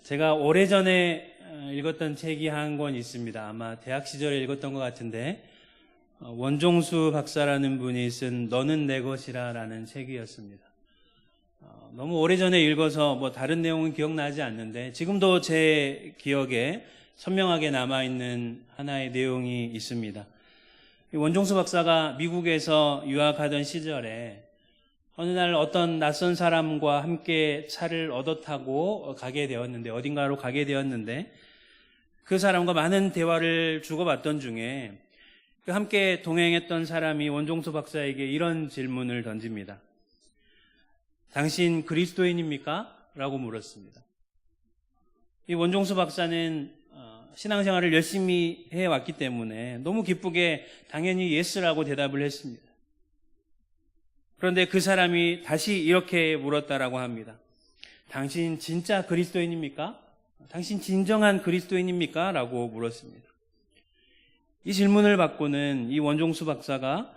제가 오래전에 읽었던 책이 한 권 있습니다. 아마 대학 시절에 읽었던 것 같은데 원종수 박사라는 분이 쓴 너는 내 것이라 라는 책이었습니다. 너무 오래전에 읽어서 뭐 다른 내용은 기억나지 않는데 지금도 제 기억에 선명하게 남아있는 하나의 내용이 있습니다. 원종수 박사가 미국에서 유학하던 시절에 어느 날 어떤 낯선 사람과 함께 차를 얻어 타고 가게 되었는데, 어딘가로 가게 되었는데 그 사람과 많은 대화를 주고받던 중에 그 함께 동행했던 사람이 원종수 박사에게 이런 질문을 던집니다. 당신 그리스도인입니까? 라고 물었습니다. 이 원종수 박사는 신앙생활을 열심히 해왔기 때문에 너무 기쁘게 당연히 예스라고 대답을 했습니다. 그런데 그 사람이 다시 이렇게 물었다라고 합니다. 당신 진짜 그리스도인입니까? 당신 진정한 그리스도인입니까? 라고 물었습니다. 이 질문을 받고는 이 원종수 박사가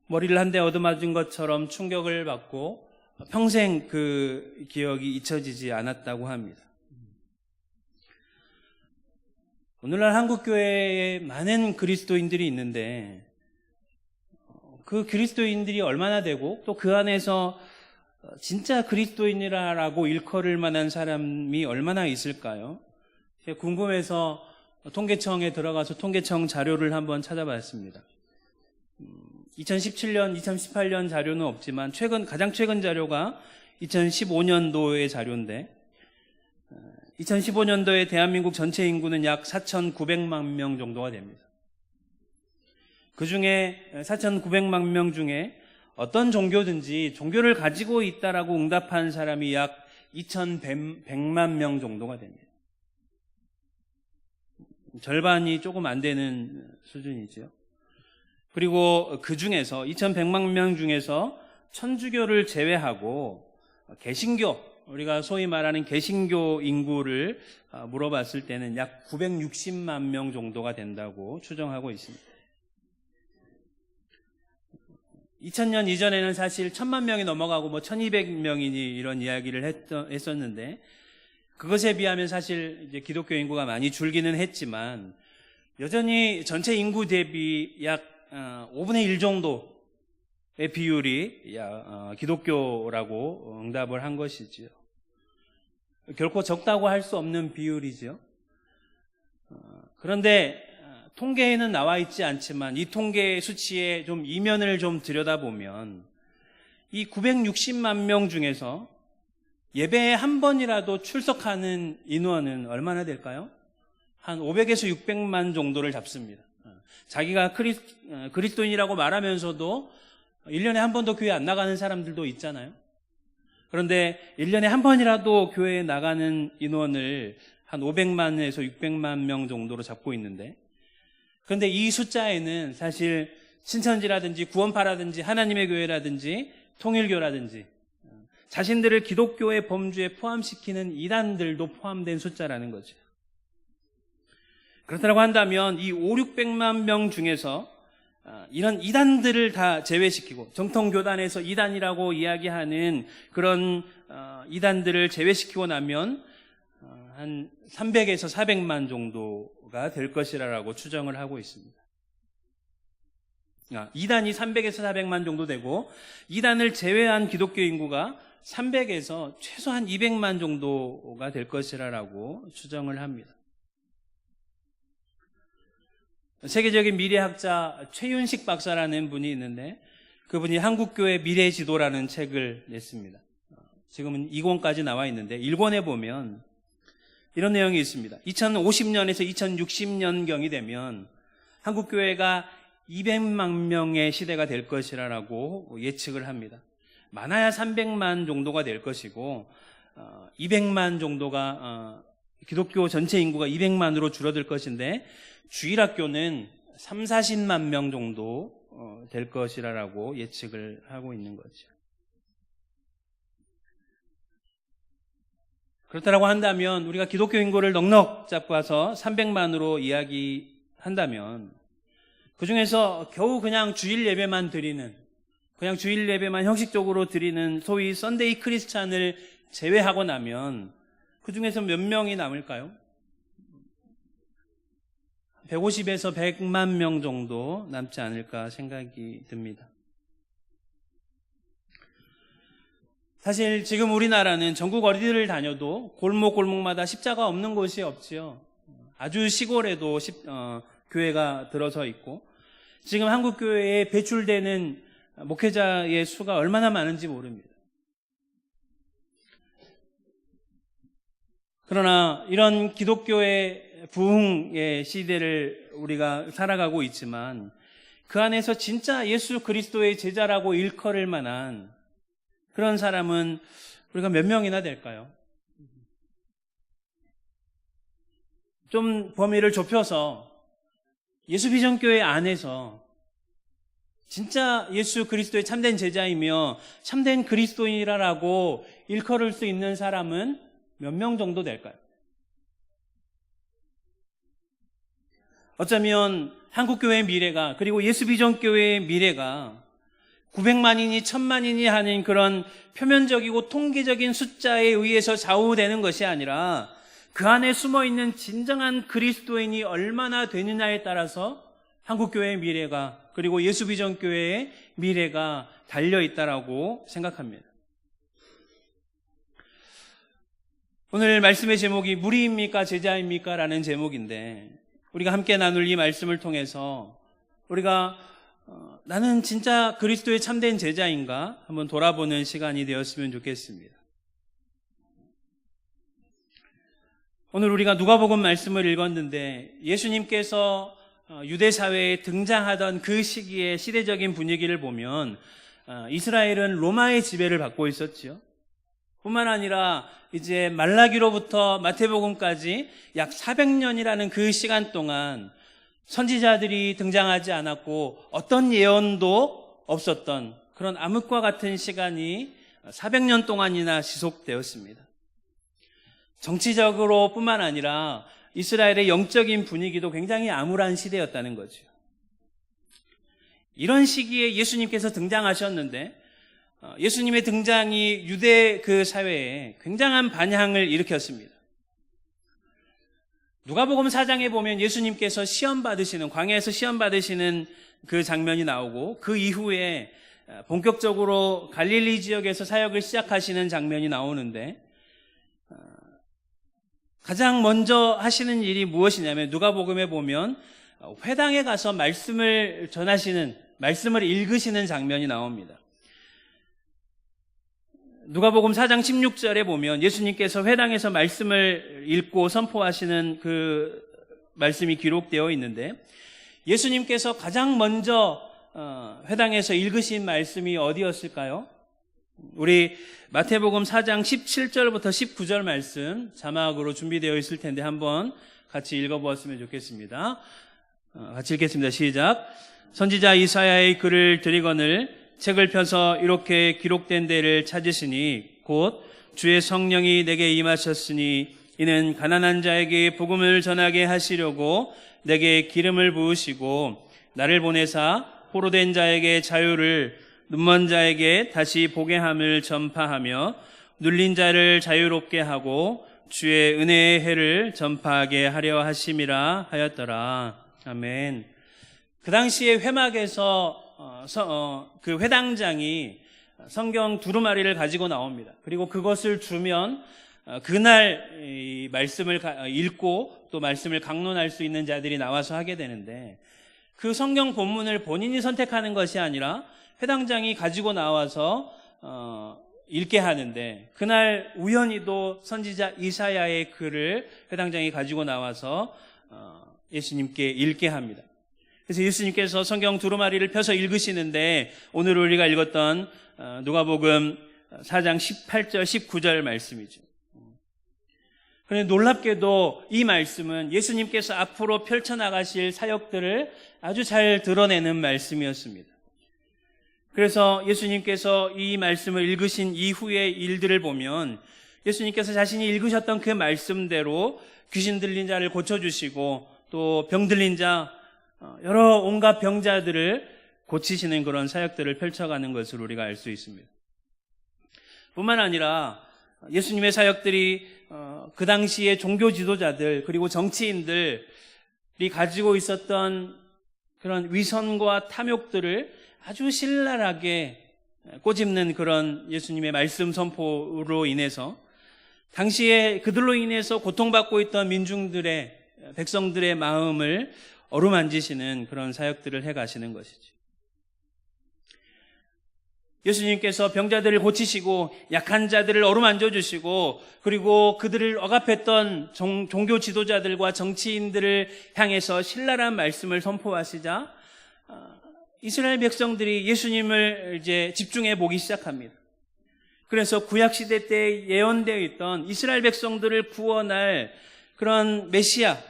머리를 한 대 얻어맞은 것처럼 충격을 받고 평생 그 기억이 잊혀지지 않았다고 합니다. 오늘날 한국교회에 많은 그리스도인들이 있는데 그 그리스도인들이 얼마나 되고 또 그 안에서 진짜 그리스도인이라고 일컬을 만한 사람이 얼마나 있을까요? 제가 궁금해서 통계청에 들어가서 통계청 자료를 한번 찾아봤습니다. 2017년, 2018년 자료는 없지만 가장 최근 자료가 2015년도의 자료인데 2015년도에 대한민국 전체 인구는 약 4,900만 명 정도가 됩니다. 그 중에 4,900만 명 중에 어떤 종교든지 종교를 가지고 있다라고 응답한 사람이 약 2,100만 명 정도가 됩니다. 절반이 조금 안 되는 수준이죠. 그리고 그 중에서 2,100만 명 중에서 천주교를 제외하고 개신교, 우리가 소위 말하는 개신교 인구를 물어봤을 때는 약 960만 명 정도가 된다고 추정하고 있습니다. 2000년 이전에는 사실 1000만 명이 넘어가고 1200명이니 이런 이야기를 했었는데 그것에 비하면 사실 이제 기독교 인구가 많이 줄기는 했지만 여전히 전체 인구 대비 약 5분의 1 정도의 비율이 기독교라고 응답을 한 것이지요. 결코 적다고 할 수 없는 비율이죠. 그런데 통계에는 나와 있지 않지만 이 통계 수치의 좀 이면을 좀 들여다보면 이 960만 명 중에서 예배에 한 번이라도 출석하는 인원은 얼마나 될까요? 한 500에서 600만 정도를 잡습니다. 자기가 그리스도인이라고 말하면서도 1년에 한 번도 교회 안 나가는 사람들도 있잖아요. 그런데 1년에 한 번이라도 교회에 나가는 인원을 한 500만에서 600만 명 정도로 잡고 있는데 그런데 이 숫자에는 사실 신천지라든지 구원파라든지 하나님의 교회라든지 통일교라든지 자신들을 기독교의 범주에 포함시키는 이단들도 포함된 숫자라는 거죠. 그렇다고 한다면 이 5,600만 명 중에서 이런 이단들을 다 제외시키고 정통교단에서 이단이라고 이야기하는 그런 이단들을 제외시키고 나면 한 300에서 400만 정도가 될 것이라고 추정을 하고 있습니다. 이단이 300에서 400만 정도 되고 이단을 제외한 기독교 인구가 300에서 최소한 200만 정도가 될 것이라고 추정을 합니다. 세계적인 미래학자 최윤식 박사라는 분이 있는데 그분이 한국교회 미래지도라는 책을 냈습니다. 지금은 2권까지 나와 있는데 1권에 보면 이런 내용이 있습니다. 2050년에서 2060년경이 되면 한국교회가 200만 명의 시대가 될 것이라고 예측을 합니다. 많아야 300만 정도가 될 것이고 200만 정도가 기독교 전체 인구가 200만으로 줄어들 것인데 주일학교는 30-40만 명 정도 될 것이라고 예측을 하고 있는 거죠. 그렇다고 한다면 우리가 기독교 인구를 넉넉 잡아서 300만으로 이야기한다면 그중에서 겨우 그냥 주일 예배만 드리는 그냥 주일 예배만 형식적으로 드리는 소위 썬데이 크리스찬을 제외하고 나면 그 중에서 몇 명이 남을까요? 150에서 100만 명 정도 남지 않을까 생각이 듭니다. 사실 지금 우리나라는 전국 어디를 다녀도 골목골목마다 십자가 없는 곳이 없지요. 아주 시골에도 교회가 들어서 있고, 지금 한국 교회에 배출되는 목회자의 수가 얼마나 많은지 모릅니다. 그러나 이런 기독교의 부흥의 시대를 우리가 살아가고 있지만, 그 안에서 진짜 예수 그리스도의 제자라고 일컬을 만한 그런 사람은 우리가 몇 명이나 될까요? 좀 범위를 좁혀서 예수비전교회 안에서 진짜 예수 그리스도의 참된 제자이며 참된 그리스도인이라고 일컬을 수 있는 사람은 몇 명 정도 될까요? 어쩌면 한국교회의 미래가, 그리고 예수비전교회의 미래가 900만이니 1000만이니 하는 그런 표면적이고 통계적인 숫자에 의해서 좌우되는 것이 아니라 그 안에 숨어있는 진정한 그리스도인이 얼마나 되느냐에 따라서 한국교회의 미래가, 그리고 예수비전교회의 미래가 달려있다라고 생각합니다. 오늘 말씀의 제목이 무리입니까 제자입니까? 라는 제목인데, 우리가 함께 나눌 이 말씀을 통해서 우리가 나는 진짜 그리스도의 참된 제자인가 한번 돌아보는 시간이 되었으면 좋겠습니다. 오늘 우리가 누가복음 말씀을 읽었는데, 예수님께서 유대 사회에 등장하던 그 시기의 시대적인 분위기를 보면 이스라엘은 로마의 지배를 받고 있었죠. 뿐만 아니라 이제 말라기로부터 마태복음까지 약 400년이라는 그 시간 동안 선지자들이 등장하지 않았고 어떤 예언도 없었던 그런 암흑과 같은 시간이 400년 동안이나 지속되었습니다. 정치적으로 뿐만 아니라 이스라엘의 영적인 분위기도 굉장히 암울한 시대였다는 거죠. 이런 시기에 예수님께서 등장하셨는데, 예수님의 등장이 유대 그 사회에 굉장한 반향을 일으켰습니다. 누가복음 4장에 보면 예수님께서 광야에서 시험 받으시는 그 장면이 나오고, 그 이후에 본격적으로 갈릴리 지역에서 사역을 시작하시는 장면이 나오는데, 가장 먼저 하시는 일이 무엇이냐면, 누가복음에 보면 회당에 가서 말씀을 읽으시는 장면이 나옵니다. 누가복음 4장 16절에 보면 예수님께서 회당에서 말씀을 읽고 선포하시는 그 말씀이 기록되어 있는데, 예수님께서 가장 먼저 회당에서 읽으신 말씀이 어디였을까요? 우리 마태복음 4장 17절부터 19절 말씀 자막으로 준비되어 있을 텐데 한번 같이 읽어보았으면 좋겠습니다. 같이 읽겠습니다. 시작. 선지자 이사야의 글을 들이거늘 책을 펴서 이렇게 기록된 데를 찾으시니 곧 주의 성령이 내게 임하셨으니 이는 가난한 자에게 복음을 전하게 하시려고 내게 기름을 부으시고 나를 보내사 포로된 자에게 자유를, 눈먼 자에게 다시 보게 함을 전파하며 눌린 자를 자유롭게 하고 주의 은혜의 해를 전파하게 하려 하심이라 하였더라. 아멘. 그 당시에 회막에서 그 회당장이 성경 두루마리를 가지고 나옵니다. 그리고 그것을 주면 그날 이 말씀을 읽고 또 말씀을 강론할 수 있는 자들이 나와서 하게 되는데, 그 성경 본문을 본인이 선택하는 것이 아니라 회당장이 가지고 나와서 읽게 하는데, 그날 우연히도 선지자 이사야의 글을 회당장이 가지고 나와서 예수님께 읽게 합니다. 그래서 예수님께서 성경 두루마리를 펴서 읽으시는데, 오늘 우리가 읽었던 누가복음 4장 18절 19절 말씀이죠. 그런데 놀랍게도 이 말씀은 예수님께서 앞으로 펼쳐나가실 사역들을 아주 잘 드러내는 말씀이었습니다. 그래서 예수님께서 이 말씀을 읽으신 이후의 일들을 보면 예수님께서 자신이 읽으셨던 그 말씀대로 귀신 들린 자를 고쳐주시고 또 병 들린 자, 여러 온갖 병자들을 고치시는 그런 사역들을 펼쳐가는 것을 우리가 알 수 있습니다. 뿐만 아니라 예수님의 사역들이 그 당시에 종교 지도자들 그리고 정치인들이 가지고 있었던 그런 위선과 탐욕들을 아주 신랄하게 꼬집는 그런 예수님의 말씀 선포로 인해서 당시에 그들로 인해서 고통받고 있던 민중들의 백성들의 마음을 어루만지시는 그런 사역들을 해가시는 것이죠. 예수님께서 병자들을 고치시고 약한 자들을 어루만져 주시고 그리고 그들을 억압했던 종교 지도자들과 정치인들을 향해서 신랄한 말씀을 선포하시자 이스라엘 백성들이 예수님을 이제 집중해 보기 시작합니다. 그래서 구약시대 때 예언되어 있던 이스라엘 백성들을 구원할 그런 메시아가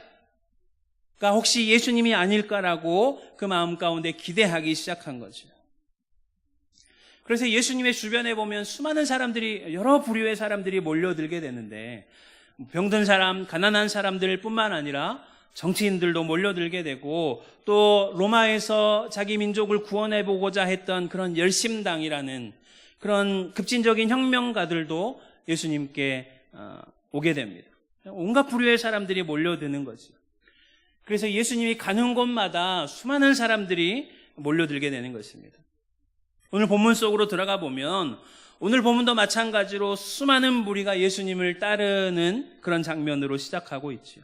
혹시 예수님이 아닐까라고 그 마음 가운데 기대하기 시작한 거죠. 그래서 예수님의 주변에 보면 수많은 사람들이, 여러 부류의 사람들이 몰려들게 되는데 병든 사람, 가난한 사람들 뿐만 아니라 정치인들도 몰려들게 되고 또 로마에서 자기 민족을 구원해보고자 했던 그런 열심당이라는 그런 급진적인 혁명가들도 예수님께 오게 됩니다. 온갖 부류의 사람들이 몰려드는 거죠. 그래서 예수님이 가는 곳마다 수많은 사람들이 몰려들게 되는 것입니다. 오늘 본문 속으로 들어가 보면 오늘 본문도 마찬가지로 수많은 무리가 예수님을 따르는 그런 장면으로 시작하고 있죠.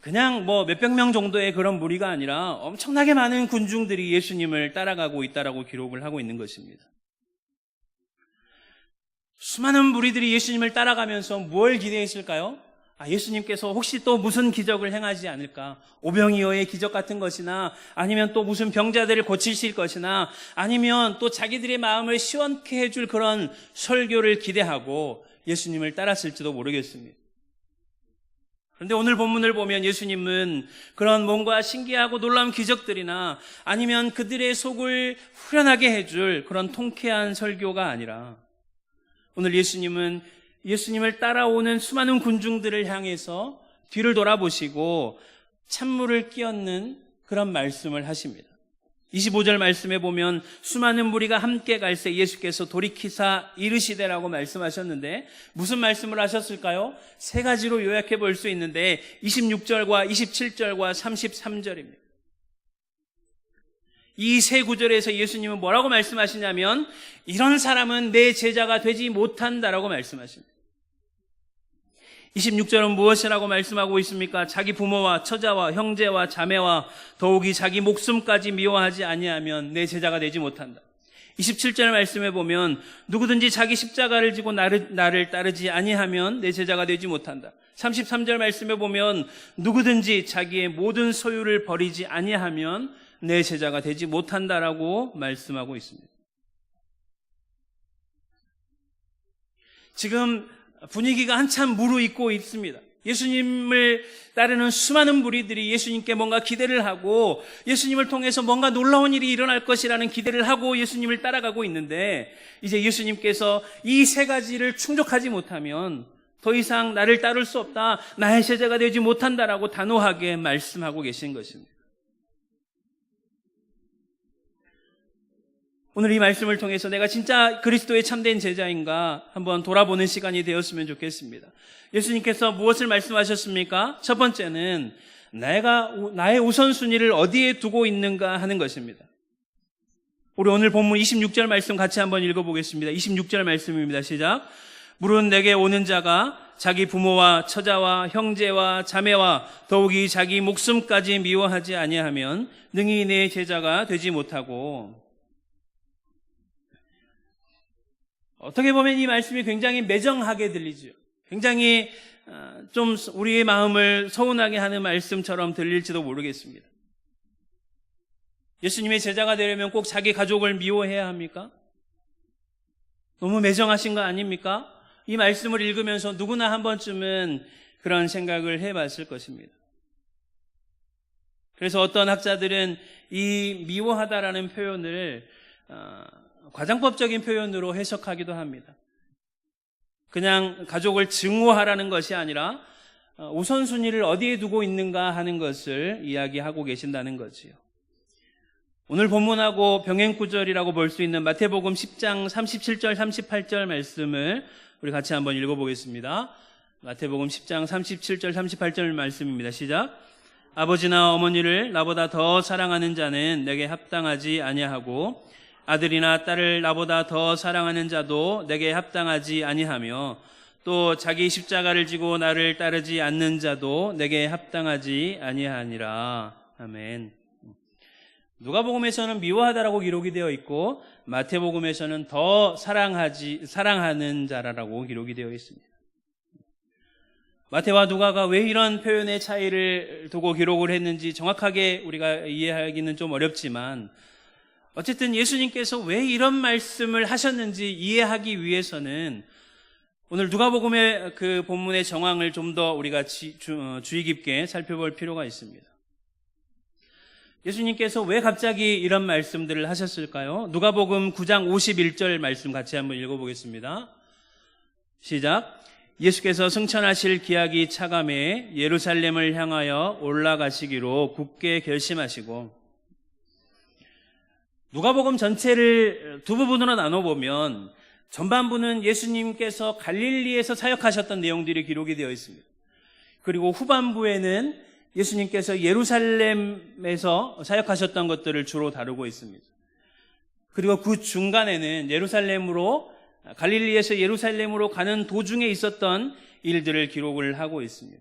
그냥 몇백 명 정도의 그런 무리가 아니라 엄청나게 많은 군중들이 예수님을 따라가고 있다라고 기록을 하고 있는 것입니다. 수많은 무리들이 예수님을 따라가면서 뭘 기대했을까요? 예수님께서 혹시 또 무슨 기적을 행하지 않을까? 오병이어의 기적 같은 것이나 아니면 또 무슨 병자들을 고치실 것이나 아니면 또 자기들의 마음을 시원케 해줄 그런 설교를 기대하고 예수님을 따랐을지도 모르겠습니다. 그런데 오늘 본문을 보면 예수님은 그런 뭔가 신기하고 놀라운 기적들이나 아니면 그들의 속을 후련하게 해줄 그런 통쾌한 설교가 아니라 오늘 예수님을 따라오는 수많은 군중들을 향해서 뒤를 돌아보시고 찬물을 끼얹는 그런 말씀을 하십니다. 25절 말씀에 보면 수많은 무리가 함께 갈새 예수께서 돌이키사 이르시되라고 말씀하셨는데 무슨 말씀을 하셨을까요? 세 가지로 요약해 볼 수 있는데 26절과 27절과 33절입니다. 이 세 구절에서 예수님은 뭐라고 말씀하시냐면 이런 사람은 내 제자가 되지 못한다라고 말씀하십니다. 26절은 무엇이라고 말씀하고 있습니까? 자기 부모와 처자와 형제와 자매와 더욱이 자기 목숨까지 미워하지 아니하면 내 제자가 되지 못한다. 27절 말씀에 보면 누구든지 자기 십자가를 지고 나를 따르지 아니하면 내 제자가 되지 못한다. 33절 말씀에 보면 누구든지 자기의 모든 소유를 버리지 아니하면 내 제자가 되지 못한다라고 말씀하고 있습니다. 지금 분위기가 한참 무르익고 있습니다. 예수님을 따르는 수많은 무리들이 예수님께 뭔가 기대를 하고 예수님을 통해서 뭔가 놀라운 일이 일어날 것이라는 기대를 하고 예수님을 따라가고 있는데 이제 예수님께서 이 세 가지를 충족하지 못하면 더 이상 나를 따를 수 없다, 나의 제자가 되지 못한다라고 단호하게 말씀하고 계신 것입니다. 오늘 이 말씀을 통해서 내가 진짜 그리스도의 참된 제자인가 한번 돌아보는 시간이 되었으면 좋겠습니다. 예수님께서 무엇을 말씀하셨습니까? 첫 번째는 나의 우선순위를 어디에 두고 있는가 하는 것입니다. 우리 오늘 본문 26절 말씀 같이 한번 읽어보겠습니다. 26절 말씀입니다. 시작. 물은 내게 오는 자가 자기 부모와 처자와 형제와 자매와 더욱이 자기 목숨까지 미워하지 아니하면 능히 내 제자가 되지 못하고. 어떻게 보면 이 말씀이 굉장히 매정하게 들리죠. 굉장히 좀 우리의 마음을 서운하게 하는 말씀처럼 들릴지도 모르겠습니다. 예수님의 제자가 되려면 꼭 자기 가족을 미워해야 합니까? 너무 매정하신 거 아닙니까? 이 말씀을 읽으면서 누구나 한 번쯤은 그런 생각을 해봤을 것입니다. 그래서 어떤 학자들은 이 미워하다라는 표현을 과장법적인 표현으로 해석하기도 합니다. 그냥 가족을 증오하라는 것이 아니라 우선순위를 어디에 두고 있는가 하는 것을 이야기하고 계신다는 거지요. 오늘 본문하고 병행 구절이라고 볼 수 있는 마태복음 10장 37절 38절 말씀을 우리 같이 한번 읽어보겠습니다. 마태복음 10장 37절 38절 말씀입니다. 시작. 아버지나 어머니를 나보다 더 사랑하는 자는 내게 합당하지 아니하고 아들이나 딸을 나보다 더 사랑하는 자도 내게 합당하지 아니하며 또 자기 십자가를 지고 나를 따르지 않는 자도 내게 합당하지 아니하니라. 아멘. 누가복음에서는 미워하다라고 기록이 되어 있고 마태복음에서는 더 사랑하는 자라고 기록이 되어 있습니다. 마태와 누가가 왜 이런 표현의 차이를 두고 기록을 했는지 정확하게 우리가 이해하기는 좀 어렵지만 어쨌든 예수님께서 왜 이런 말씀을 하셨는지 이해하기 위해서는 오늘 누가복음의 그 본문의 정황을 좀 더 우리가 주의 깊게 살펴볼 필요가 있습니다. 예수님께서 왜 갑자기 이런 말씀들을 하셨을까요? 누가복음 9장 51절 말씀 같이 한번 읽어보겠습니다. 시작. 예수께서 승천하실 기약이 차감해 예루살렘을 향하여 올라가시기로 굳게 결심하시고, 누가복음 전체를 두 부분으로 나눠보면 전반부는 예수님께서 갈릴리에서 사역하셨던 내용들이 기록이 되어 있습니다. 그리고 후반부에는 예수님께서 예루살렘에서 사역하셨던 것들을 주로 다루고 있습니다. 그리고 그 중간에는 갈릴리에서 예루살렘으로 가는 도중에 있었던 일들을 기록을 하고 있습니다.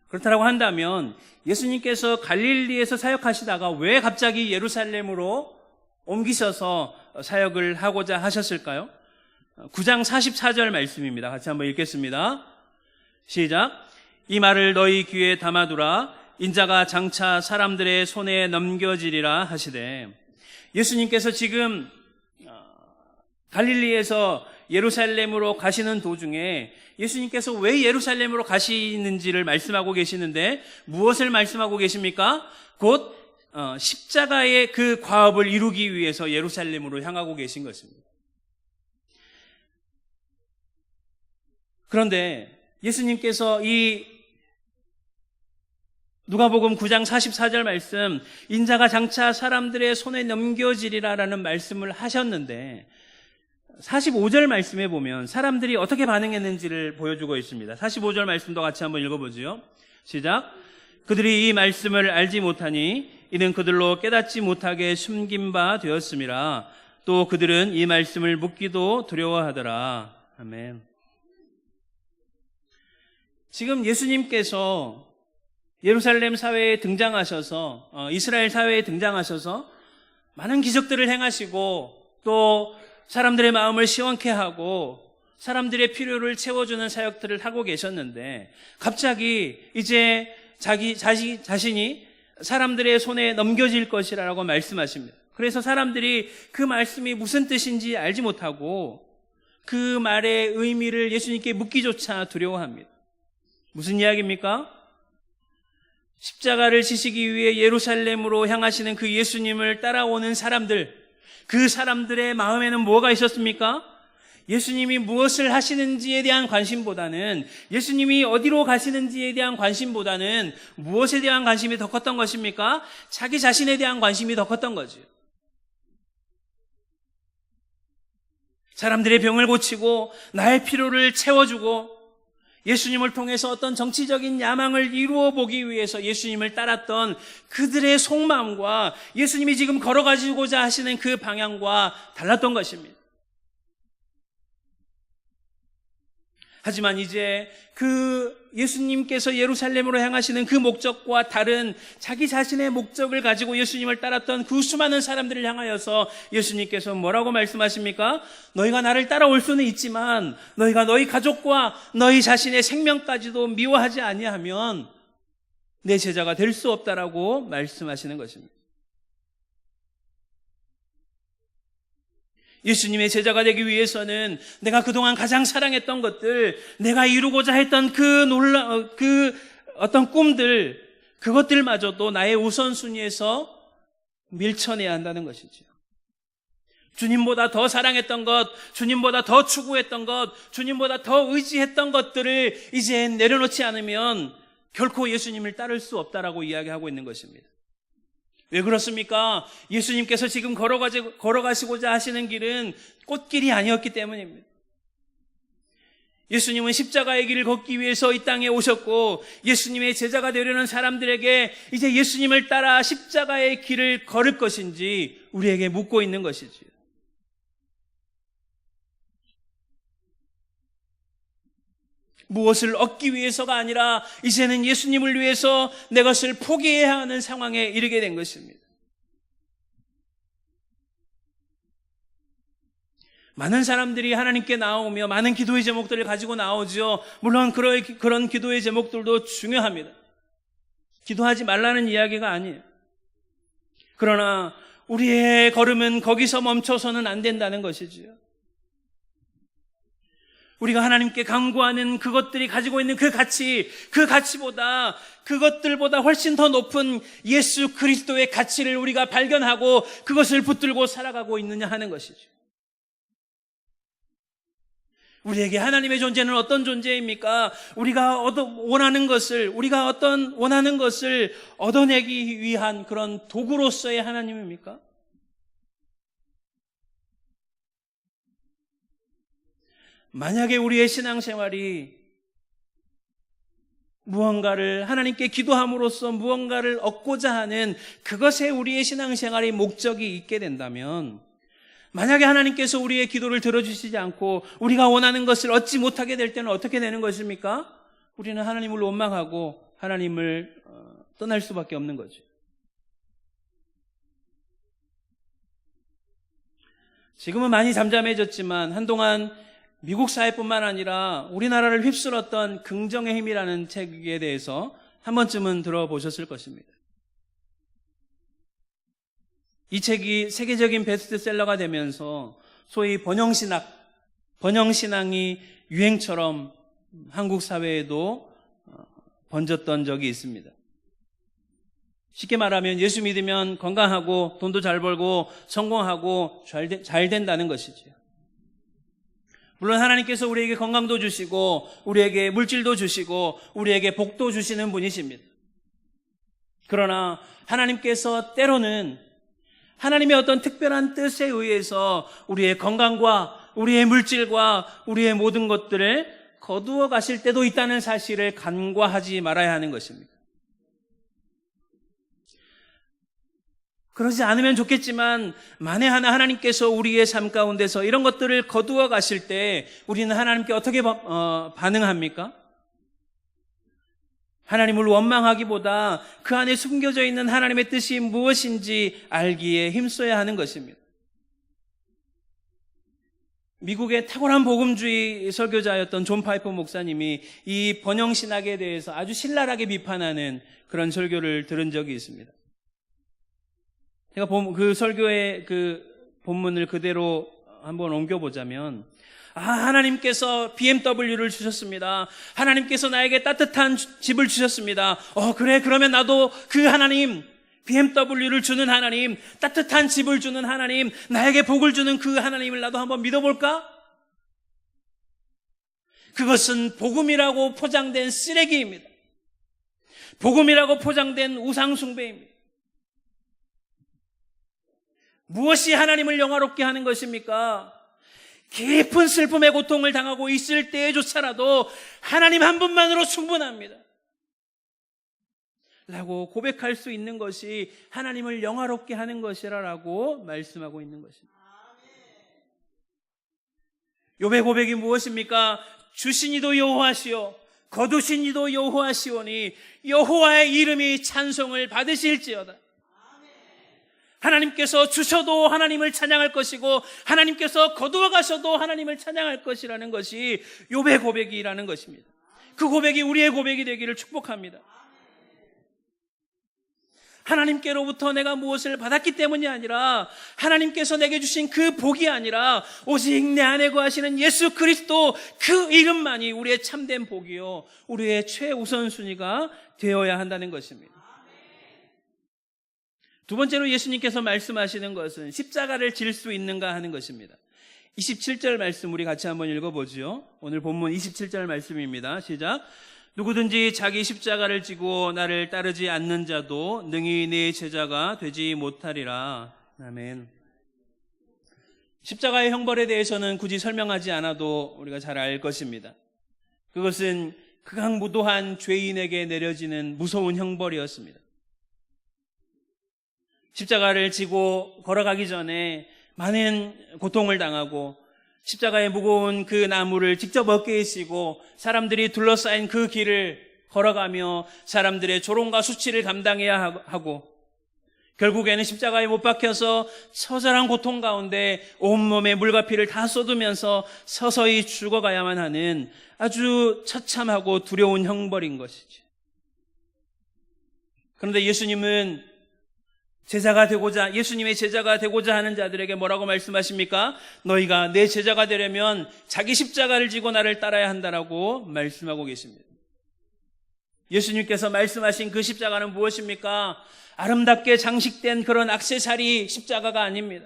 그렇다고 한다면 예수님께서 갈릴리에서 사역하시다가 왜 갑자기 예루살렘으로 옮기셔서 사역을 하고자 하셨을까요? 9장 44절 말씀입니다. 같이 한번 읽겠습니다. 시작. 이 말을 너희 귀에 담아두라. 인자가 장차 사람들의 손에 넘겨지리라 하시되, 예수님께서 지금 갈릴리에서 예루살렘으로 가시는 도중에 예수님께서 왜 예루살렘으로 가시는지를 말씀하고 계시는데 무엇을 말씀하고 계십니까? 곧 십자가의 그 과업을 이루기 위해서 예루살렘으로 향하고 계신 것입니다. 그런데 예수님께서 이 누가복음 9장 44절 말씀, 인자가 장차 사람들의 손에 넘겨지리라라는 말씀을 하셨는데 45절 말씀에 보면 사람들이 어떻게 반응했는지를 보여주고 있습니다. 45절 말씀도 같이 한번 읽어보죠. 시작. 그들이 이 말씀을 알지 못하니 이는 그들로 깨닫지 못하게 숨긴 바 되었음이라. 또 그들은 이 말씀을 묻기도 두려워하더라. 아멘. 지금 예수님께서 예루살렘 사회에 등장하셔서 이스라엘 사회에 등장하셔서 많은 기적들을 행하시고 또 사람들의 마음을 시원케 하고 사람들의 필요를 채워주는 사역들을 하고 계셨는데 갑자기 이제 자신이 사람들의 손에 넘겨질 것이라고 말씀하십니다. 그래서 사람들이 그 말씀이 무슨 뜻인지 알지 못하고 그 말의 의미를 예수님께 묻기조차 두려워합니다. 무슨 이야기입니까? 십자가를 지시기 위해 예루살렘으로 향하시는 그 예수님을 따라오는 사람들, 그 사람들의 마음에는 뭐가 있었습니까? 예수님이 무엇을 하시는지에 대한 관심보다는, 예수님이 어디로 가시는지에 대한 관심보다는 무엇에 대한 관심이 더 컸던 것입니까? 자기 자신에 대한 관심이 더 컸던 거죠. 사람들의 병을 고치고 나의 필요를 채워주고 예수님을 통해서 어떤 정치적인 야망을 이루어 보기 위해서 예수님을 따랐던 그들의 속마음과 예수님이 지금 걸어가지고자 하시는 그 방향과 달랐던 것입니다. 하지만 이제 그 예수님께서 예루살렘으로 향하시는 그 목적과 다른 자기 자신의 목적을 가지고 예수님을 따랐던 그 수많은 사람들을 향하여서 예수님께서 뭐라고 말씀하십니까? 너희가 나를 따라올 수는 있지만 너희가 너희 가족과 너희 자신의 생명까지도 미워하지 아니하면 내 제자가 될 수 없다라고 말씀하시는 것입니다. 예수님의 제자가 되기 위해서는 내가 그동안 가장 사랑했던 것들, 내가 이루고자 했던 그 어떤 꿈들, 그것들마저도 나의 우선순위에서 밀쳐내야 한다는 것이죠. 주님보다 더 사랑했던 것, 주님보다 더 추구했던 것, 주님보다 더 의지했던 것들을 이제 내려놓지 않으면 결코 예수님을 따를 수 없다라고 이야기하고 있는 것입니다. 왜 그렇습니까? 예수님께서 지금 걸어가시고자 하시는 길은 꽃길이 아니었기 때문입니다. 예수님은 십자가의 길을 걷기 위해서 이 땅에 오셨고, 예수님의 제자가 되려는 사람들에게 이제 예수님을 따라 십자가의 길을 걸을 것인지 우리에게 묻고 있는 것이지요. 무엇을 얻기 위해서가 아니라 이제는 예수님을 위해서 내 것을 포기해야 하는 상황에 이르게 된 것입니다. 많은 사람들이 하나님께 나오며 많은 기도의 제목들을 가지고 나오죠. 물론 그런 기도의 제목들도 중요합니다. 기도하지 말라는 이야기가 아니에요. 그러나 우리의 걸음은 거기서 멈춰서는 안 된다는 것이지요. 우리가 하나님께 간구하는 그것들이 가지고 있는 그 가치보다, 그것들보다 훨씬 더 높은 예수 그리스도의 가치를 우리가 발견하고 그것을 붙들고 살아가고 있느냐 하는 것이죠. 우리에게 하나님의 존재는 어떤 존재입니까? 우리가 원하는 것을 얻어내기 위한 그런 도구로서의 하나님입니까? 만약에 우리의 신앙생활이 무언가를 하나님께 기도함으로써 무언가를 얻고자 하는 그것에 우리의 신앙생활의 목적이 있게 된다면, 만약에 하나님께서 우리의 기도를 들어주시지 않고 우리가 원하는 것을 얻지 못하게 될 때는 어떻게 되는 것입니까? 우리는 하나님을 원망하고 하나님을 떠날 수밖에 없는 거죠. 지금은 많이 잠잠해졌지만 한동안 미국 사회뿐만 아니라 우리나라를 휩쓸었던 긍정의 힘이라는 책에 대해서 한 번쯤은 들어보셨을 것입니다. 이 책이 세계적인 베스트셀러가 되면서 소위 번영신앙이 유행처럼 한국 사회에도 번졌던 적이 있습니다. 쉽게 말하면 예수 믿으면 건강하고 돈도 잘 벌고 성공하고 잘 된다는 것이죠. 물론 하나님께서 우리에게 건강도 주시고 우리에게 물질도 주시고 우리에게 복도 주시는 분이십니다. 그러나 하나님께서 때로는 하나님의 어떤 특별한 뜻에 의해서 우리의 건강과 우리의 물질과 우리의 모든 것들을 거두어 가실 때도 있다는 사실을 간과하지 말아야 하는 것입니다. 그러지 않으면 좋겠지만 만에 하나 하나님께서 우리의 삶 가운데서 이런 것들을 거두어 가실 때 우리는 하나님께 어떻게 반응합니까? 하나님을 원망하기보다 그 안에 숨겨져 있는 하나님의 뜻이 무엇인지 알기에 힘써야 하는 것입니다. 미국의 탁월한 복음주의 설교자였던 존 파이퍼 목사님이 이 번영신학에 대해서 아주 신랄하게 비판하는 그런 설교를 들은 적이 있습니다. 제가 그 설교의 그 본문을 그대로 한번 옮겨보자면, 하나님께서 BMW를 주셨습니다. 하나님께서 나에게 따뜻한 집을 주셨습니다. 그래, 그러면 나도 그 하나님, BMW를 주는 하나님, 따뜻한 집을 주는 하나님, 나에게 복을 주는 그 하나님을 나도 한번 믿어볼까? 그것은 복음이라고 포장된 쓰레기입니다. 복음이라고 포장된 우상숭배입니다. 무엇이 하나님을 영화롭게 하는 것입니까? 깊은 슬픔의 고통을 당하고 있을 때조차라도 하나님 한 분만으로 충분합니다 라고 고백할 수 있는 것이 하나님을 영화롭게 하는 것이라고 말씀하고 있는 것입니다. 욥의 고백이 무엇입니까? 주신 이도 여호와시오 거두신 이도 여호와시오니 여호와의 이름이 찬송을 받으실지어다. 하나님께서 주셔도 하나님을 찬양할 것이고 하나님께서 거두어 가셔도 하나님을 찬양할 것이라는 것이 욥의 고백이라는 것입니다. 그 고백이 우리의 고백이 되기를 축복합니다. 하나님께로부터 내가 무엇을 받았기 때문이 아니라 하나님께서 내게 주신 그 복이 아니라 오직 내 안에 거하시는 예수 그리스도 그 이름만이 우리의 참된 복이요 우리의 최우선순위가 되어야 한다는 것입니다. 두 번째로 예수님께서 말씀하시는 것은 십자가를 질 수 있는가 하는 것입니다. 27절 말씀 우리 같이 한번 읽어보죠. 오늘 본문 27절 말씀입니다. 시작. 누구든지 자기 십자가를 지고 나를 따르지 않는 자도 능히 내 제자가 되지 못하리라. 아멘. 십자가의 형벌에 대해서는 굳이 설명하지 않아도 우리가 잘 알 것입니다. 그것은 극악무도한 죄인에게 내려지는 무서운 형벌이었습니다. 십자가를 지고 걸어가기 전에 많은 고통을 당하고 십자가의 무거운 그 나무를 직접 어깨에 싣고 사람들이 둘러싸인 그 길을 걸어가며 사람들의 조롱과 수치를 감당해야 하고 결국에는 십자가에 못 박혀서 처절한 고통 가운데 온몸에 물과 피를 다 쏟으면서 서서히 죽어가야만 하는 아주 처참하고 두려운 형벌인 것이죠. 그런데 예수님은 예수님의 제자가 되고자 하는 자들에게 뭐라고 말씀하십니까? 너희가 내 제자가 되려면 자기 십자가를 지고 나를 따라야 한다라고 말씀하고 계십니다. 예수님께서 말씀하신 그 십자가는 무엇입니까? 아름답게 장식된 그런 액세서리 십자가가 아닙니다.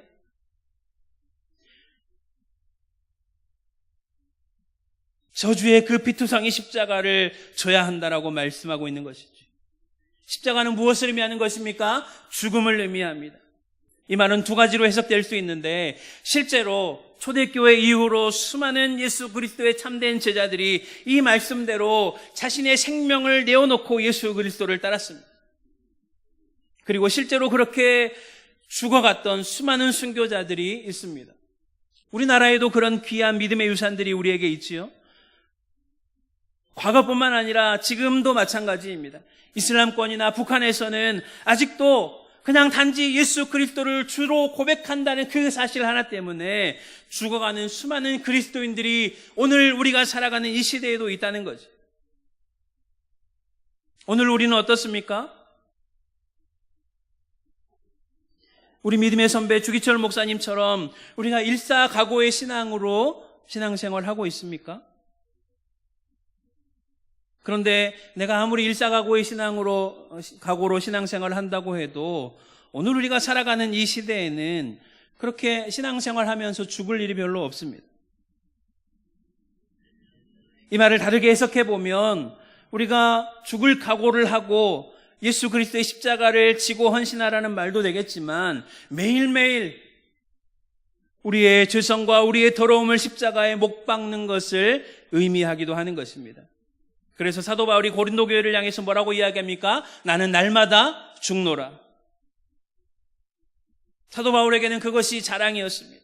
저주의 그 피투성이 십자가를 져야 한다라고 말씀하고 있는 것이죠. 십자가는 무엇을 의미하는 것입니까? 죽음을 의미합니다. 이 말은 두 가지로 해석될 수 있는데 실제로 초대교회 이후로 수많은 예수 그리스도의 참된 제자들이 이 말씀대로 자신의 생명을 내어놓고 예수 그리스도를 따랐습니다. 그리고 실제로 그렇게 죽어갔던 수많은 순교자들이 있습니다. 우리나라에도 그런 귀한 믿음의 유산들이 우리에게 있지요. 과거뿐만 아니라 지금도 마찬가지입니다. 이슬람권이나 북한에서는 아직도 그냥 단지 예수 그리스도를 주로 고백한다는 그 사실 하나 때문에 죽어가는 수많은 그리스도인들이 오늘 우리가 살아가는 이 시대에도 있다는 거죠. 오늘 우리는 어떻습니까? 우리 믿음의 선배 주기철 목사님처럼 우리가 일사각오의 신앙으로 신앙생활하고 있습니까? 그런데 내가 아무리 일사각오의 각오로 신앙생활을 한다고 해도 오늘 우리가 살아가는 이 시대에는 그렇게 신앙생활하면서 죽을 일이 별로 없습니다. 이 말을 다르게 해석해 보면 우리가 죽을 각오를 하고 예수 그리스도의 십자가를 지고 헌신하라는 말도 되겠지만 매일매일 우리의 죄성과 우리의 더러움을 십자가에 못 박는 것을 의미하기도 하는 것입니다. 그래서 사도 바울이 고린도 교회를 향해서 뭐라고 이야기합니까? 나는 날마다 죽노라. 사도 바울에게는 그것이 자랑이었습니다.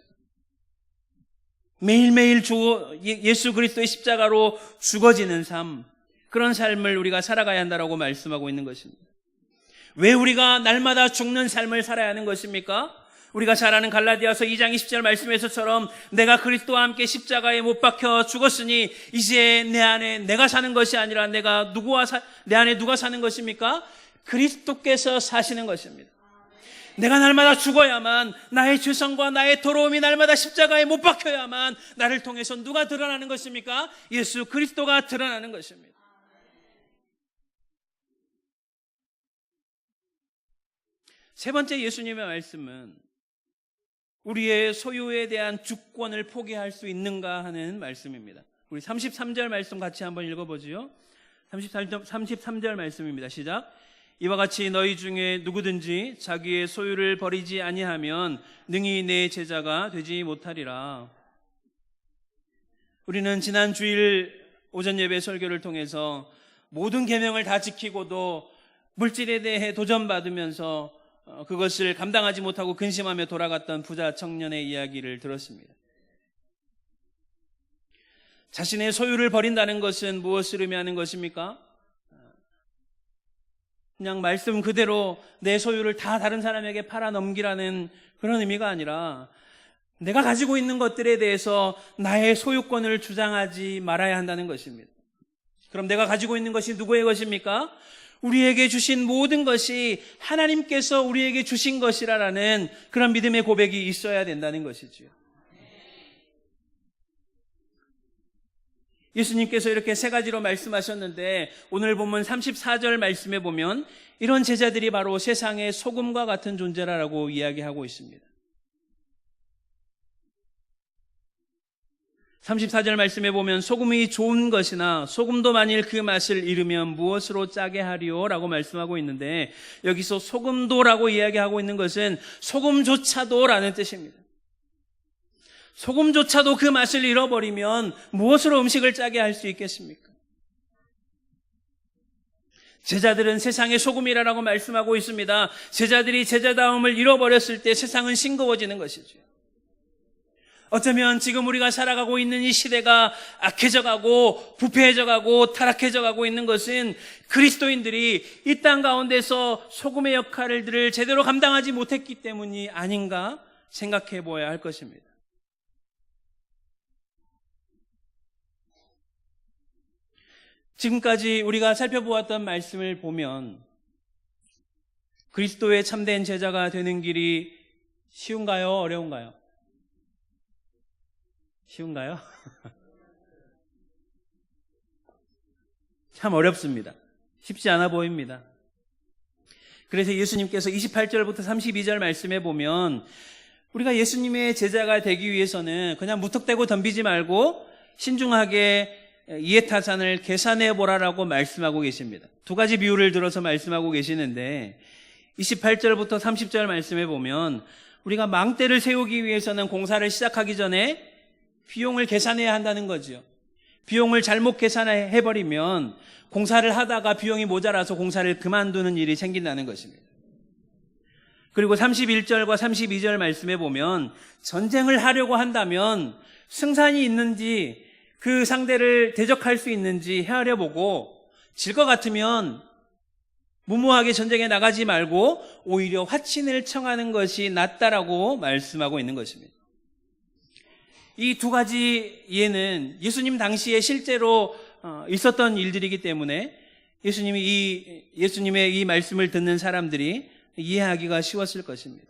매일매일 예수 그리스도의 십자가로 죽어지는 삶, 그런 삶을 우리가 살아가야 한다고 말씀하고 있는 것입니다. 왜 우리가 날마다 죽는 삶을 살아야 하는 것입니까? 우리가 잘 아는 갈라디아서 2장 20절 말씀에서처럼 내가 그리스도와 함께 십자가에 못 박혀 죽었으니 이제 내 안에 내가 사는 것이 아니라 내 안에 누가 사는 것입니까? 그리스도께서 사시는 것입니다. 내가 날마다 죽어야만 나의 죄성과 나의 더러움이 날마다 십자가에 못 박혀야만 나를 통해서 누가 드러나는 것입니까? 예수 그리스도가 드러나는 것입니다. 세 번째 예수님의 말씀은 우리의 소유에 대한 주권을 포기할 수 있는가 하는 말씀입니다. 우리 33절 말씀 같이 한번 읽어보지요. 33절 말씀입니다. 시작. 이와 같이 너희 중에 누구든지 자기의 소유를 버리지 아니하면 능히 내 제자가 되지 못하리라. 우리는 지난 주일 오전 예배 설교를 통해서 모든 계명을 다 지키고도 물질에 대해 도전받으면서 그것을 감당하지 못하고 근심하며 돌아갔던 부자 청년의 이야기를 들었습니다. 자신의 소유를 버린다는 것은 무엇을 의미하는 것입니까? 그냥 말씀 그대로 내 소유를 다 다른 사람에게 팔아 넘기라는 그런 의미가 아니라 내가 가지고 있는 것들에 대해서 나의 소유권을 주장하지 말아야 한다는 것입니다. 그럼 내가 가지고 있는 것이 누구의 것입니까? 우리에게 주신 모든 것이 하나님께서 우리에게 주신 것이라는 그런 믿음의 고백이 있어야 된다는 것이지요. 예수님께서 이렇게 세 가지로 말씀하셨는데 오늘 본문 34절 말씀에 보면 이런 제자들이 바로 세상의 소금과 같은 존재라고 이야기하고 있습니다. 34절 말씀에 보면 소금이 좋은 것이나 소금도 만일 그 맛을 잃으면 무엇으로 짜게 하리오? 라고 말씀하고 있는데 여기서 소금도라고 이야기하고 있는 것은 소금조차도 라는 뜻입니다. 소금조차도 그 맛을 잃어버리면 무엇으로 음식을 짜게 할 수 있겠습니까? 제자들은 세상의 소금이라고 말씀하고 있습니다. 제자들이 제자다움을 잃어버렸을 때 세상은 싱거워지는 것이죠. 어쩌면 지금 우리가 살아가고 있는 이 시대가 악해져가고 부패해져가고 타락해져가고 있는 것은 그리스도인들이 이 땅 가운데서 소금의 역할들을 제대로 감당하지 못했기 때문이 아닌가 생각해 보아야 할 것입니다. 지금까지 우리가 살펴보았던 말씀을 보면 그리스도의 참된 제자가 되는 길이 쉬운가요? 어려운가요? 쉬운가요? 참 어렵습니다. 쉽지 않아 보입니다. 그래서 예수님께서 28절부터 32절 말씀에 보면 우리가 예수님의 제자가 되기 위해서는 그냥 무턱대고 덤비지 말고 신중하게 이해타산을 계산해 보라라고 말씀하고 계십니다. 두 가지 비유를 들어서 말씀하고 계시는데 28절부터 30절 말씀에 보면 우리가 망대를 세우기 위해서는 공사를 시작하기 전에 비용을 계산해야 한다는 거죠. 비용을 잘못 계산해버리면 공사를 하다가 비용이 모자라서 공사를 그만두는 일이 생긴다는 것입니다. 그리고 31절과 32절 말씀에 보면 전쟁을 하려고 한다면 승산이 있는지 그 상대를 대적할 수 있는지 헤아려 보고 질 것 같으면 무모하게 전쟁에 나가지 말고 오히려 화친을 청하는 것이 낫다라고 말씀하고 있는 것입니다. 이 두 가지 예는 예수님 당시에 실제로 있었던 일들이기 때문에 예수님의 이 말씀을 듣는 사람들이 이해하기가 쉬웠을 것입니다.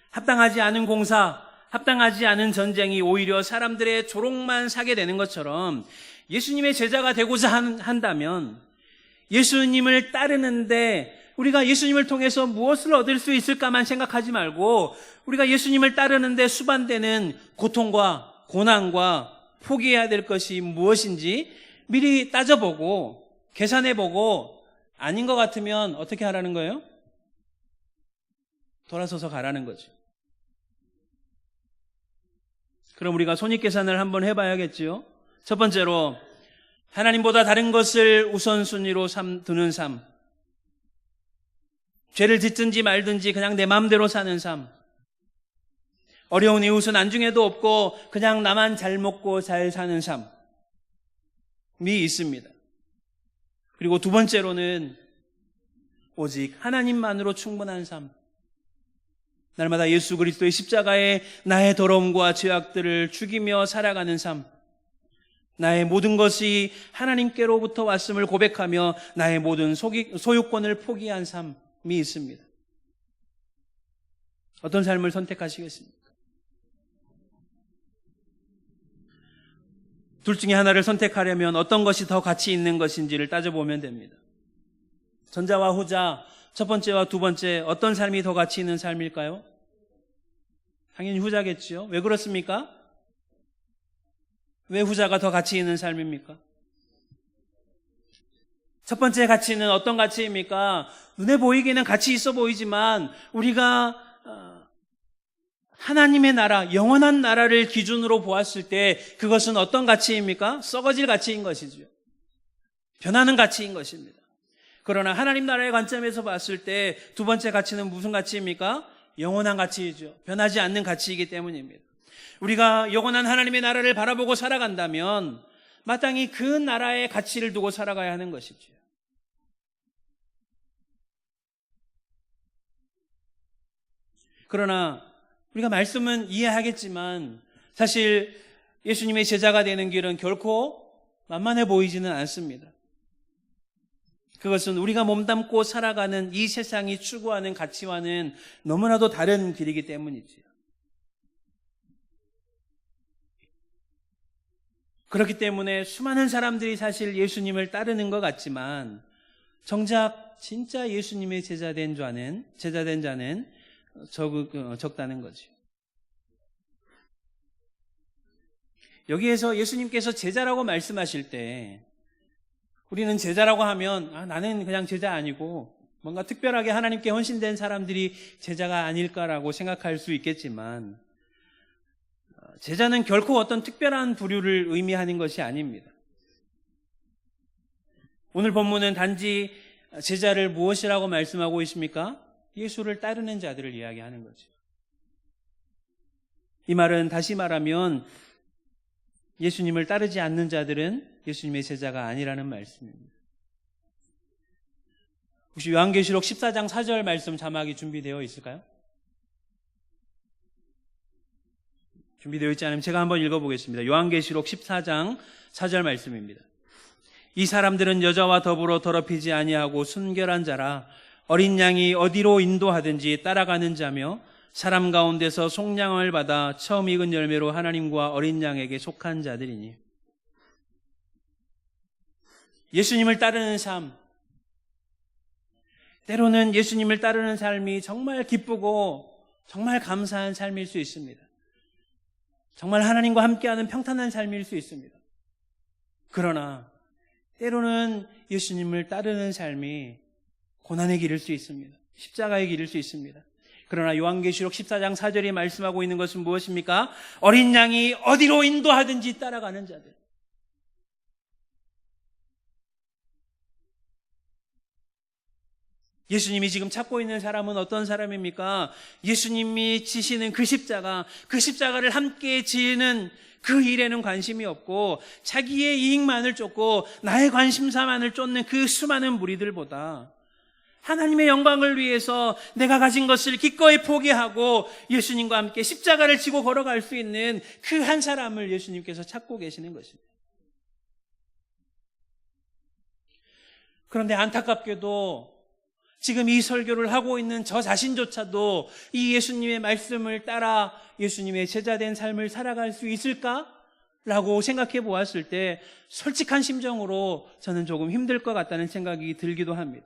합당하지 않은 공사, 합당하지 않은 전쟁이 오히려 사람들의 조롱만 사게 되는 것처럼 예수님의 제자가 되고자 한다면 예수님을 따르는데 우리가 예수님을 통해서 무엇을 얻을 수 있을까만 생각하지 말고 우리가 예수님을 따르는데 수반되는 고통과 고난과 포기해야 될 것이 무엇인지 미리 따져보고 계산해보고 아닌 것 같으면 어떻게 하라는 거예요? 돌아서서 가라는 거죠. 그럼 우리가 손익계산을 한번 해봐야겠지요. 첫 번째로 하나님보다 다른 것을 우선순위로 두는 삶. 죄를 짓든지 말든지 그냥 내 마음대로 사는 삶. 어려운 이웃은 안중에도 없고 그냥 나만 잘 먹고 잘 사는 삶이 있습니다. 그리고 두 번째로는 오직 하나님만으로 충분한 삶. 날마다 예수 그리스도의 십자가에 나의 더러움과 죄악들을 죽이며 살아가는 삶. 나의 모든 것이 하나님께로부터 왔음을 고백하며 나의 모든 소유권을 포기한 삶이 있습니다. 어떤 삶을 선택하시겠습니까? 둘 중에 하나를 선택하려면 어떤 것이 더 가치 있는 것인지를 따져보면 됩니다. 전자와 후자, 첫 번째와 두 번째 어떤 삶이 더 가치 있는 삶일까요? 당연히 후자겠지요. 왜 그렇습니까? 왜 후자가 더 가치 있는 삶입니까? 첫 번째 가치는 어떤 가치입니까? 눈에 보이기는 가치 있어 보이지만 우리가 하나님의 나라, 영원한 나라를 기준으로 보았을 때 그것은 어떤 가치입니까? 썩어질 가치인 것이죠. 변하는 가치인 것입니다. 그러나 하나님 나라의 관점에서 봤을 때 두 번째 가치는 무슨 가치입니까? 영원한 가치이죠. 변하지 않는 가치이기 때문입니다. 우리가 영원한 하나님의 나라를 바라보고 살아간다면 마땅히 그 나라의 가치를 두고 살아가야 하는 것이죠. 그러나 우리가 말씀은 이해하겠지만 사실 예수님의 제자가 되는 길은 결코 만만해 보이지는 않습니다. 그것은 우리가 몸담고 살아가는 이 세상이 추구하는 가치와는 너무나도 다른 길이기 때문이지요. 그렇기 때문에 수많은 사람들이 사실 예수님을 따르는 것 같지만 정작 진짜 예수님의 제자된 자는 적다는 거죠. 여기에서 예수님께서 제자라고 말씀하실 때 우리는 제자라고 하면 나는 그냥 제자 아니고 뭔가 특별하게 하나님께 헌신된 사람들이 제자가 아닐까라고 생각할 수 있겠지만 제자는 결코 어떤 특별한 부류를 의미하는 것이 아닙니다. 오늘 본문은 단지 제자를 무엇이라고 말씀하고 있습니까? 예수를 따르는 자들을 이야기하는 거죠. 이 말은 다시 말하면 예수님을 따르지 않는 자들은 예수님의 제자가 아니라는 말씀입니다. 혹시 요한계시록 14장 4절 말씀 자막이 준비되어 있을까요? 준비되어 있지 않으면 제가 한번 읽어보겠습니다. 요한계시록 14장 4절 말씀입니다. 이 사람들은 여자와 더불어 더럽히지 아니하고 순결한 자라 어린 양이 어디로 인도하든지 따라가는 자며 사람 가운데서 속량을 받아 처음 익은 열매로 하나님과 어린 양에게 속한 자들이니. 예수님을 따르는 삶, 때로는 예수님을 따르는 삶이 정말 기쁘고 정말 감사한 삶일 수 있습니다. 정말 하나님과 함께하는 평탄한 삶일 수 있습니다. 그러나 때로는 예수님을 따르는 삶이 고난의 길일 수 있습니다. 십자가의 길일 수 있습니다. 그러나 요한계시록 14장 4절이 말씀하고 있는 것은 무엇입니까? 어린 양이 어디로 인도하든지 따라가는 자들. 예수님이 지금 찾고 있는 사람은 어떤 사람입니까? 예수님이 지시는 그 십자가를 함께 지는 그 일에는 관심이 없고 자기의 이익만을 쫓고 나의 관심사만을 쫓는 그 수많은 무리들보다 하나님의 영광을 위해서 내가 가진 것을 기꺼이 포기하고 예수님과 함께 십자가를 지고 걸어갈 수 있는 그 한 사람을 예수님께서 찾고 계시는 것입니다. 그런데 안타깝게도 지금 이 설교를 하고 있는 저 자신조차도 이 예수님의 말씀을 따라 예수님의 제자된 삶을 살아갈 수 있을까라고 생각해 보았을 때 솔직한 심정으로 저는 조금 힘들 것 같다는 생각이 들기도 합니다.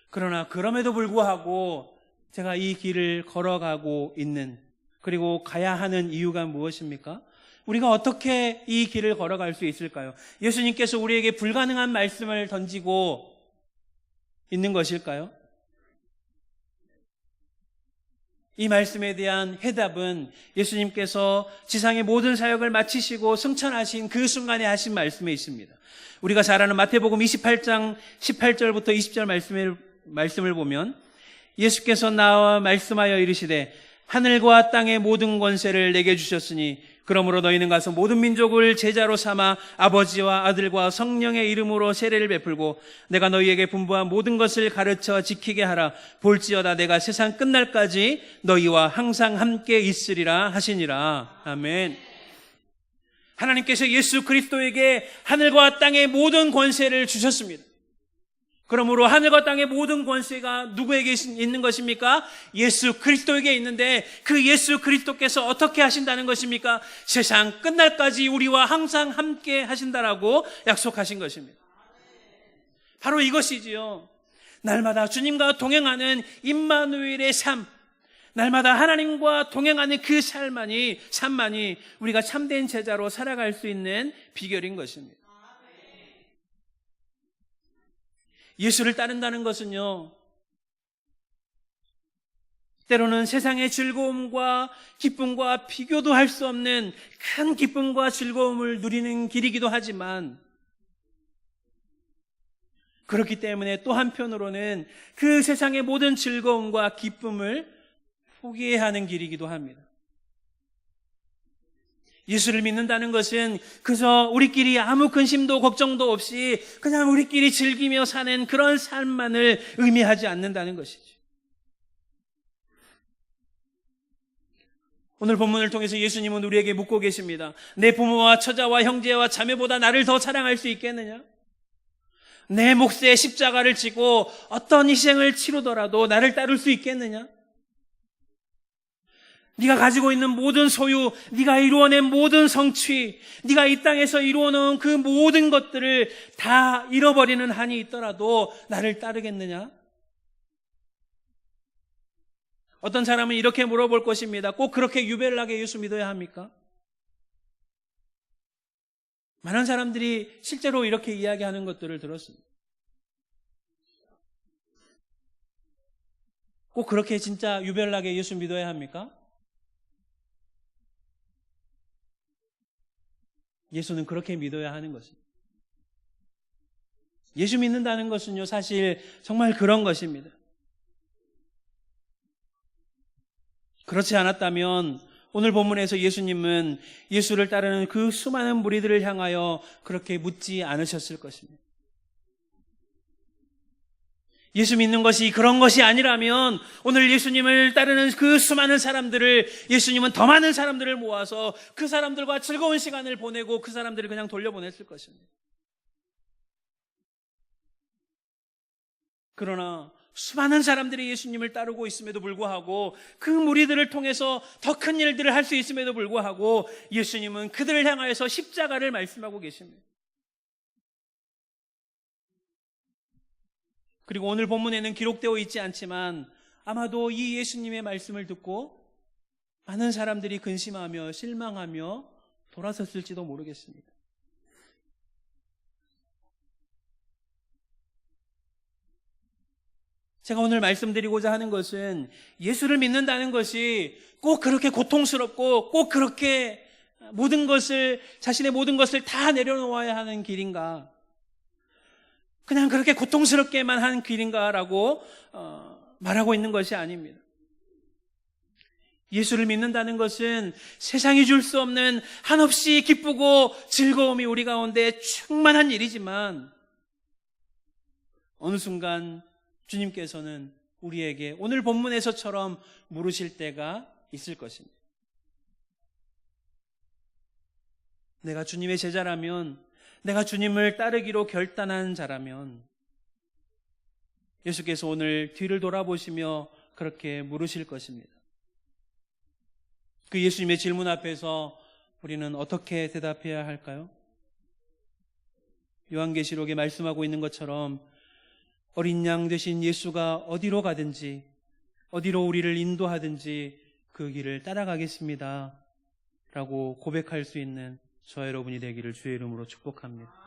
그러나 그럼에도 불구하고 제가 이 길을 걸어가고 있는, 그리고 가야 하는 이유가 무엇입니까? 우리가 어떻게 이 길을 걸어갈 수 있을까요? 예수님께서 우리에게 불가능한 말씀을 던지고 있는 것일까요? 이 말씀에 대한 해답은 예수님께서 지상의 모든 사역을 마치시고 승천하신 그 순간에 하신 말씀에 있습니다. 우리가 잘 아는 마태복음 28장 18절부터 20절 말씀을 보면 예수께서 나와 말씀하여 이르시되 하늘과 땅의 모든 권세를 내게 주셨으니 그러므로 너희는 가서 모든 민족을 제자로 삼아 아버지와 아들과 성령의 이름으로 세례를 베풀고 내가 너희에게 분부한 모든 것을 가르쳐 지키게 하라. 볼지어다 내가 세상 끝날까지 너희와 항상 함께 있으리라 하시니라. 아멘. 하나님께서 예수 그리스도에게 하늘과 땅의 모든 권세를 주셨습니다. 그러므로 하늘과 땅의 모든 권세가 누구에게 있는 것입니까? 예수 그리스도에게 있는데 그 예수 그리스도께서 어떻게 하신다는 것입니까? 세상 끝날까지 우리와 항상 함께 하신다라고 약속하신 것입니다. 바로 이것이지요. 날마다 주님과 동행하는 임마누엘의 삶, 날마다 하나님과 동행하는 그 삶만이 우리가 참된 제자로 살아갈 수 있는 비결인 것입니다. 예수를 따른다는 것은요, 때로는 세상의 즐거움과 기쁨과 비교도 할 수 없는 큰 기쁨과 즐거움을 누리는 길이기도 하지만 그렇기 때문에 또 한편으로는 그 세상의 모든 즐거움과 기쁨을 포기해야 하는 길이기도 합니다. 예수를 믿는다는 것은 그저 우리끼리 아무 근심도 걱정도 없이 그냥 우리끼리 즐기며 사는 그런 삶만을 의미하지 않는다는 것이죠. 오늘 본문을 통해서 예수님은 우리에게 묻고 계십니다. 내 부모와 처자와 형제와 자매보다 나를 더 사랑할 수 있겠느냐? 내 몫에 십자가를 지고 어떤 희생을 치르더라도 나를 따를 수 있겠느냐? 네가 가지고 있는 모든 소유, 네가 이루어낸 모든 성취, 네가 이 땅에서 이루어놓은 그 모든 것들을 다 잃어버리는 한이 있더라도 나를 따르겠느냐? 어떤 사람은 이렇게 물어볼 것입니다. 꼭 그렇게 유별나게 예수 믿어야 합니까? 많은 사람들이 실제로 이렇게 이야기하는 것들을 들었습니다. 꼭 그렇게 진짜 유별나게 예수 믿어야 합니까? 예수는 그렇게 믿어야 하는 것입니다. 예수 믿는다는 것은요, 사실 정말 그런 것입니다. 그렇지 않았다면 오늘 본문에서 예수님은 예수를 따르는 그 수많은 무리들을 향하여 그렇게 묻지 않으셨을 것입니다. 예수 믿는 것이 그런 것이 아니라면 오늘 예수님을 따르는 그 수많은 사람들을, 예수님은 더 많은 사람들을 모아서 그 사람들과 즐거운 시간을 보내고 그 사람들을 그냥 돌려보냈을 것입니다. 그러나 수많은 사람들이 예수님을 따르고 있음에도 불구하고 그 무리들을 통해서 더 큰 일들을 할 수 있음에도 불구하고 예수님은 그들을 향하여서 십자가를 말씀하고 계십니다. 그리고 오늘 본문에는 기록되어 있지 않지만 아마도 이 예수님의 말씀을 듣고 많은 사람들이 근심하며 실망하며 돌아섰을지도 모르겠습니다. 제가 오늘 말씀드리고자 하는 것은 예수를 믿는다는 것이 꼭 그렇게 고통스럽고 꼭 그렇게 자신의 모든 것을 다 내려놓아야 하는 길인가? 그냥 그렇게 고통스럽게만 한 길인가라고 말하고 있는 것이 아닙니다. 예수를 믿는다는 것은 세상이 줄 수 없는 한없이 기쁘고 즐거움이 우리 가운데 충만한 일이지만 어느 순간 주님께서는 우리에게 오늘 본문에서처럼 물으실 때가 있을 것입니다. 내가 주님의 제자라면, 내가 주님을 따르기로 결단한 자라면 예수께서 오늘 뒤를 돌아보시며 그렇게 물으실 것입니다. 그 예수님의 질문 앞에서 우리는 어떻게 대답해야 할까요? 요한계시록에 말씀하고 있는 것처럼 어린 양 되신 예수가 어디로 가든지, 어디로 우리를 인도하든지 그 길을 따라가겠습니다 라고 고백할 수 있는 저와 여러분이 되기를 주의 이름으로 축복합니다.